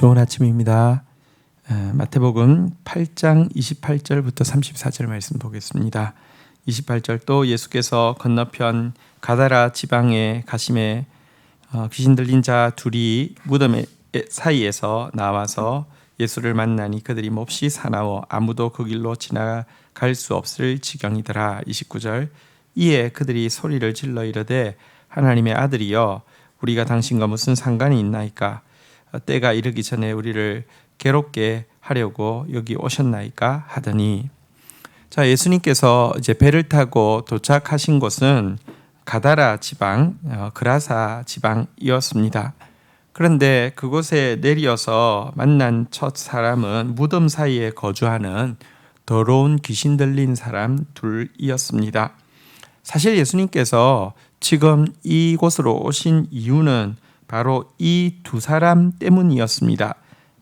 좋은 아침입니다. 마태복음 8장 28절부터 34절 말씀 보겠습니다. 28절 또 예수께서 건너편 가다라 지방에 가심에 귀신 들린 자 둘이 무덤 사이에서 나와서 예수를 만나니 그들이 몹시 사나워 아무도 그 길로 지나갈 수 없을 지경이더라. 29절 이에 그들이 소리를 질러 이르되 하나님의 아들이여 우리가 당신과 무슨 상관이 있나이까? 때가 이르기 전에 우리를 괴롭게 하려고 여기 오셨나이까 하더니, 자, 예수님께서 이제 배를 타고 도착하신 곳은 가다라 지방, 그라사 지방이었습니다. 그런데 그곳에 내려서 만난 첫 사람은 무덤 사이에 거주하는 더러운 귀신 들린 사람 둘이었습니다. 사실 예수님께서 지금 이곳으로 오신 이유는 바로 이 두 사람 때문이었습니다.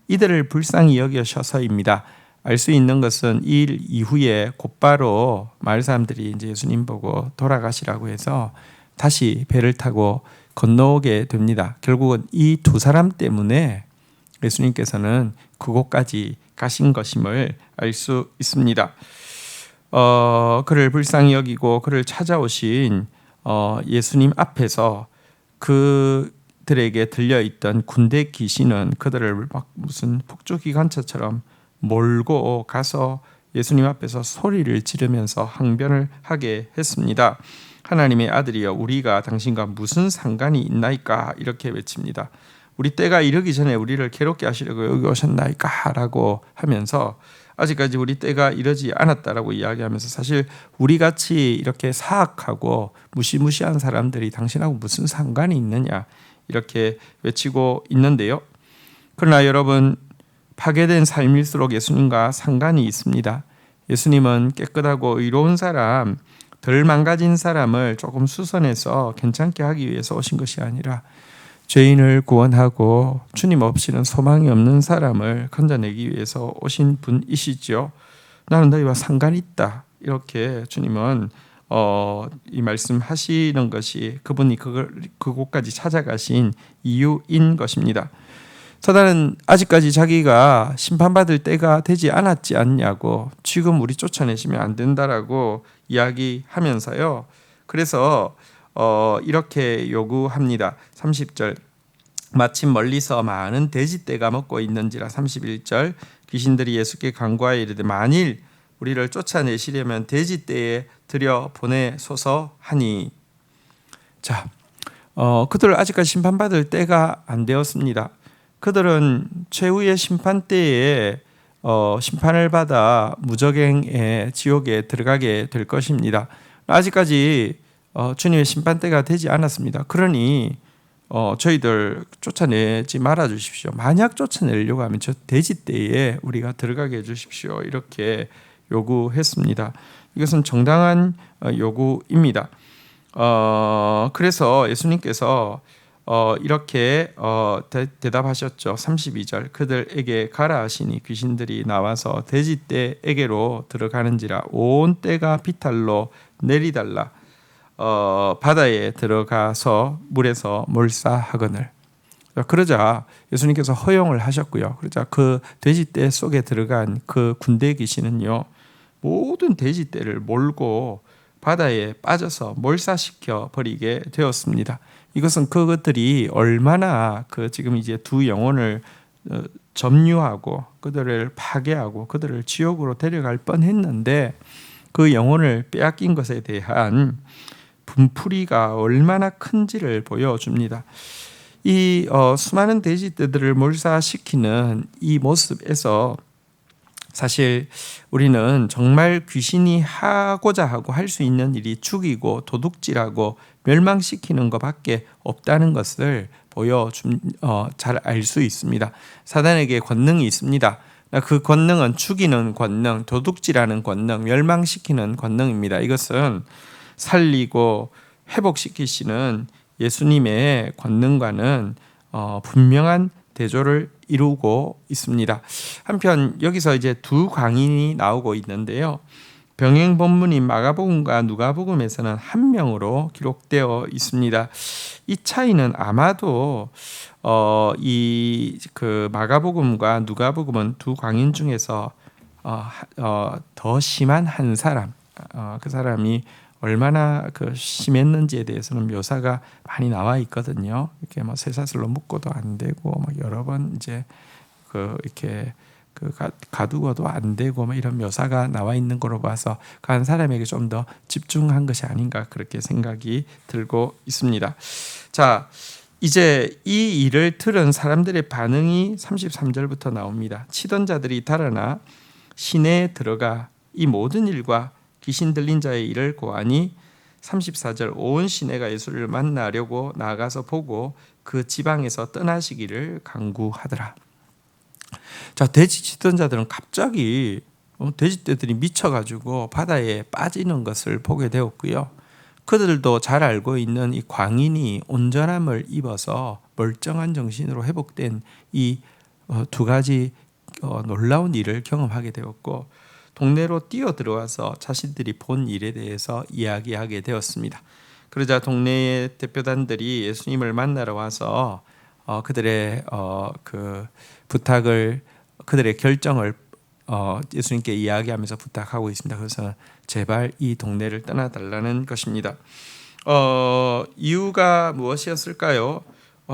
이들을 불쌍히 여기셔서입니다. 알 수 있는 것은 이 일 이후에 곧바로 마을 사람들이 이제 예수님 보고 돌아가시라고 해서 다시 배를 타고 건너오게 됩니다. 결국은 이 두 사람 때문에 예수님께서는 그곳까지 가신 것임을 알 수 있습니다. 그를 불쌍히 여기고 그를 찾아오신 예수님 앞에서 그들에게 들려있던 군대 귀신은 그들을 막 무슨 폭주기관차처럼 몰고 가서 예수님 앞에서 소리를 지르면서 항변을 하게 했습니다. 하나님의 아들이여 우리가 당신과 무슨 상관이 있나이까? 이렇게 외칩니다. 우리 때가 이르기 전에 우리를 괴롭게 하시려고 여기 오셨나이까? 라고 하면서 아직까지 우리 때가 이르지 않았다라고 이야기하면서 사실 우리같이 이렇게 사악하고 무시무시한 사람들이 당신하고 무슨 상관이 있느냐 이렇게 외치고 있는데요. 그러나 여러분, 파괴된 삶일수록 예수님과 상관이 있습니다. 예수님은 깨끗하고 의로운 사람, 덜 망가진 사람을 조금 수선해서 괜찮게 하기 위해서 오신 것이 아니라 죄인을 구원하고 주님 없이는 소망이 없는 사람을 건져내기 위해서 오신 분이시죠. 나는 너희와 상관이 있다. 이렇게 주님은 이 말씀하시는 것이 그분이 그곳까지 찾아가신 이유인 것입니다. 사단은 아직까지 자기가 심판받을 때가 되지 않았지 않냐고 지금 우리 쫓아내시면 안 된다라고 이야기하면서요. 그래서 이렇게 요구합니다. 30절 마침 멀리서 많은 돼지떼가 먹고 있는지라. 31절 귀신들이 예수께 간구하여 이르되 만일 우리를 쫓아내시려면 돼지떼에 들여 보내소서 하니. 자, 그들 아직까지 심판받을 때가 안 되었습니다. 그들은 최후의 심판 때에 심판을 받아 무저갱의 지옥에 들어가게 될 것입니다. 아직까지 주님의 심판 때가 되지 않았습니다. 그러니 저희들 쫓아내지 말아 주십시오. 만약 쫓아내려고 하면 저 돼지떼에 우리가 들어가게 해주십시오. 이렇게 요구했습니다. 이것은 정당한 요구입니다. 그래서 예수님께서 이렇게 대답하셨죠. 32절 그들에게 가라 하시니 귀신들이 나와서 돼지떼에게로 들어가는지라. 온 떼가 비탈로 내리달라 바다에 들어가서 물에서 몰사하거늘. 그러자 예수님께서 허용을 하셨고요. 그러자 그 돼지떼 속에 들어간 그 군대 귀신은요, 모든 돼지떼를 몰고 바다에 빠져서 몰사시켜 버리게 되었습니다. 이것은 그것들이 얼마나 지금 이제 두 영혼을 점유하고 그들을 파괴하고 그들을 지옥으로 데려갈 뻔했는데 그 영혼을 빼앗긴 것에 대한 분풀이가 얼마나 큰지를 보여줍니다. 이 수많은 돼지떼들을 몰사시키는 이 모습에서 사실 우리는 정말 귀신이 하고자 하고 할 수 있는 일이 죽이고 도둑질하고 멸망시키는 것밖에 없다는 것을 잘 알 수 있습니다. 사단에게 권능이 있습니다. 그 권능은 죽이는 권능, 도둑질하는 권능, 멸망시키는 권능입니다. 이것은 살리고 회복시키시는 예수님의 권능과는 분명한 대조를 이루고 있습니다. 한편 여기서 이제 두 광인이 나오고 있는데요. 병행 본문인 마가복음과 누가복음에서는 한 명으로 기록되어 있습니다. 이 차이는 아마도 이 그 마가복음과 누가복음은 두 광인 중에서 더 심한 한 사람, 그 사람이 얼마나 그 심했는지에 대해서는 묘사가 많이 나와 있거든요. 이렇게 뭐 쇠사슬로 묶어도 안 되고, 뭐 여러 번 이제 그 이렇게 그 가두고도 안 되고, 뭐 이런 묘사가 나와 있는 거로 봐서 그 한 사람에게 좀 더 집중한 것이 아닌가 그렇게 생각이 들고 있습니다. 자, 이제 이 일을 들은 사람들의 반응이 33절부터 나옵니다. 치던 자들이 달아나 시내에 들어가 이 모든 일과 귀신 들린 자의 일을 고하니 34절 온 시내가 예수를 만나려고 나가서 보고 그 지방에서 떠나시기를 간구하더라. 자, 돼지 치던 자들은 갑자기 돼지떼들이 미쳐가지고 바다에 빠지는 것을 보게 되었고요. 그들도 잘 알고 있는 이 광인이 온전함을 입어서 멀쩡한 정신으로 회복된 이 두 가지 놀라운 일을 경험하게 되었고, 동네로 뛰어 들어와서 자신들이 본 일에 대해서 이야기하게 되었습니다. 그러자 동네의 대표단들이 예수님을 만나러 와서 그들의 그 부탁을, 그들의 결정을 예수님께 이야기하면서 부탁하고 있습니다. 그래서 제발 이 동네를 떠나달라는 것입니다. 이유가 무엇이었을까요?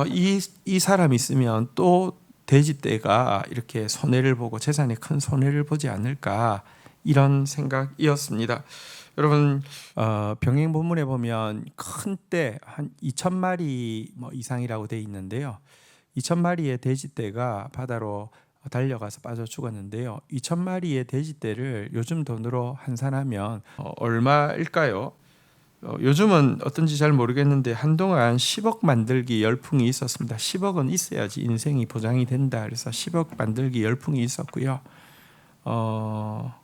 이 사람이 있으면 또 돼지떼가 이렇게 손해를 보고 재산에 큰 손해를 보지 않을까, 이런 생각이었습니다. 여러분, 병행 본문에 보면 큰 떼 한 2,000마리 이상이라고 되어 있는데요. 2,000마리의 돼지떼가 바다로 달려가서 빠져 죽었는데요. 2,000마리의 돼지떼를 요즘 돈으로 환산하면 얼마일까요? 요즘은 어떤지 잘 모르겠는데 한동안 10억 만들기 열풍이 있었습니다. 10억은 있어야지 인생이 보장이 된다. 그래서 10억 만들기 열풍이 있었고요.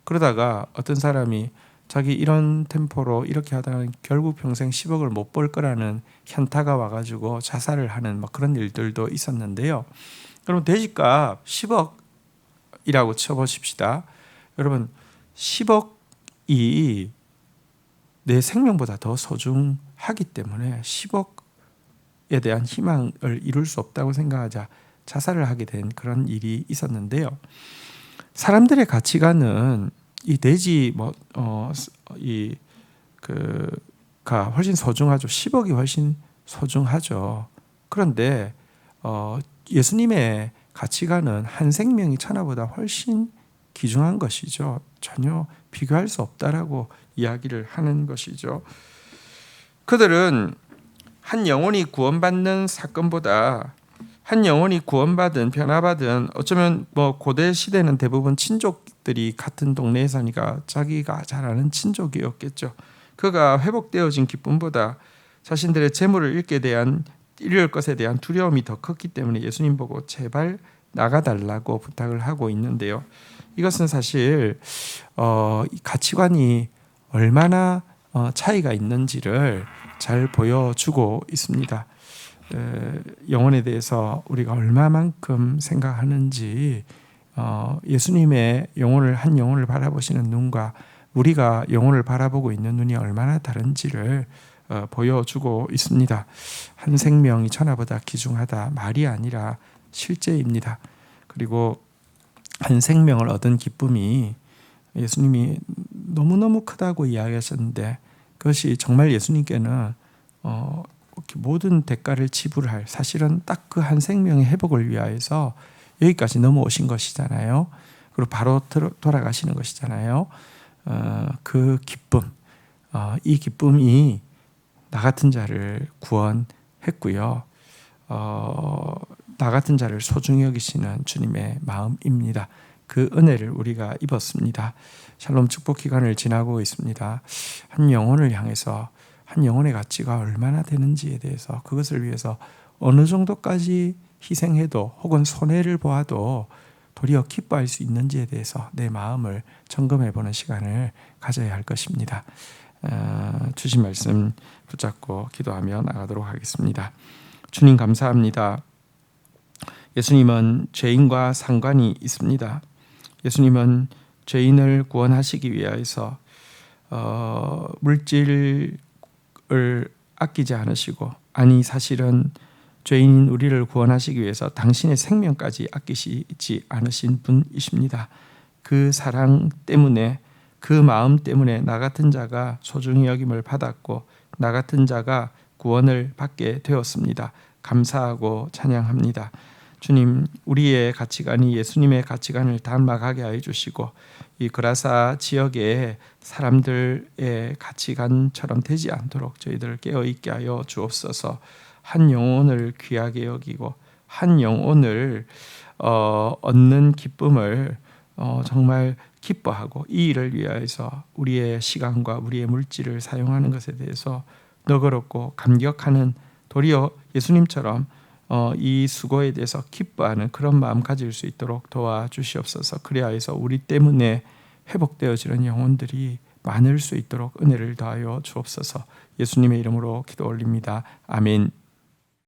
그러다가 어떤 사람이 자기 이런 템포로 이렇게 하다가 결국 평생 10억을 못 벌 거라는 현타가 와가지고 자살을 하는 그런 일들도 있었는데요. 여러분, 돼지값 10억이라고 쳐보십시다. 여러분, 10억이 내 생명보다 더 소중하기 때문에 10억에 대한 희망을 이룰 수 없다고 생각하자 자살을 하게 된 그런 일이 있었는데요. 사람들의 가치관은 이 돼지 가 훨씬 소중하죠. 10억이 훨씬 소중하죠. 그런데 예수님의 가치관은 한 생명이 천하보다 훨씬 귀중한 것이죠. 전혀 비교할 수 없다라고 이야기를 하는 것이죠. 그들은 한 영혼이 구원받는 사건보다 한 영혼이 구원받은, 변화받은, 어쩌면 고대 시대는 대부분 친족들이 같은 동네에 사니까 자기가 잘 아는 친족이었겠죠. 그가 회복되어진 기쁨보다 자신들의 재물을 잃을 것에 대한 두려움이 더 컸기 때문에 예수님 보고 제발 나가달라고 부탁을 하고 있는데요. 이것은 사실 가치관이 얼마나 차이가 있는지를 잘 보여주고 있습니다. 영혼에 대해서 우리가 얼마만큼 생각하는지, 예수님의 한 영혼을 바라보시는 눈과 우리가 영혼을 바라보고 있는 눈이 얼마나 다른지를 보여주고 있습니다. 한 생명이 천하보다 귀중하다, 말이 아니라 실제입니다. 그리고 한 생명을 얻은 기쁨이 예수님이 너무너무 크다고 이야기하셨는데, 그것이 정말 예수님께는 모든 대가를 지불할, 사실은 딱 그 한 생명의 회복을 위하여서 여기까지 넘어오신 것이잖아요. 그리고 바로 돌아가시는 것이잖아요. 그 기쁨, 이 기쁨이 나 같은 자를 구원했고요. 나 같은 자를 소중히 여기시는 주님의 마음입니다. 그 은혜를 우리가 입었습니다. 샬롬 축복 기간을 지나고 있습니다. 한 영혼을 향해서 한 영혼의 가치가 얼마나 되는지에 대해서, 그것을 위해서 어느 정도까지 희생해도 혹은 손해를 보아도 도리어 기뻐할 수 있는지에 대해서 내 마음을 점검해보는 시간을 가져야 할 것입니다. 주신 말씀 붙잡고 기도하며 나가도록 하겠습니다. 주님, 감사합니다. 예수님은 죄인과 상관이 있습니다. 예수님은 죄인을 구원하시기 위하여서 물질을 아끼지 않으시고, 아니 사실은 죄인인 우리를 구원하시기 위해서 당신의 생명까지 아끼시지 않으신 분이십니다. 그 사랑 때문에, 그 마음 때문에 나 같은 자가 소중히 여김을 받았고 나 같은 자가 구원을 받게 되었습니다. 감사하고 찬양합니다. 주님, 우리의 가치관이 예수님의 가치관을 닮아가게 하여 주시고 이 그라사 지역의 사람들의 가치관처럼 되지 않도록 저희들을 깨어있게 하여 주옵소서. 한 영혼을 귀하게 여기고 한 영혼을 얻는 기쁨을 정말 기뻐하고 이 일을 위하여서 우리의 시간과 우리의 물질을 사용하는 것에 대해서 너그럽고 감격하는, 도리어 예수님처럼 이 수고에 대해서 기뻐하는 그런 마음 가질 수 있도록 도와주시옵소서. 그리하여서 우리 때문에 회복되어지는 영혼들이 많을 수 있도록 은혜를 더하여 주옵소서. 예수님의 이름으로 기도 올립니다. 아멘.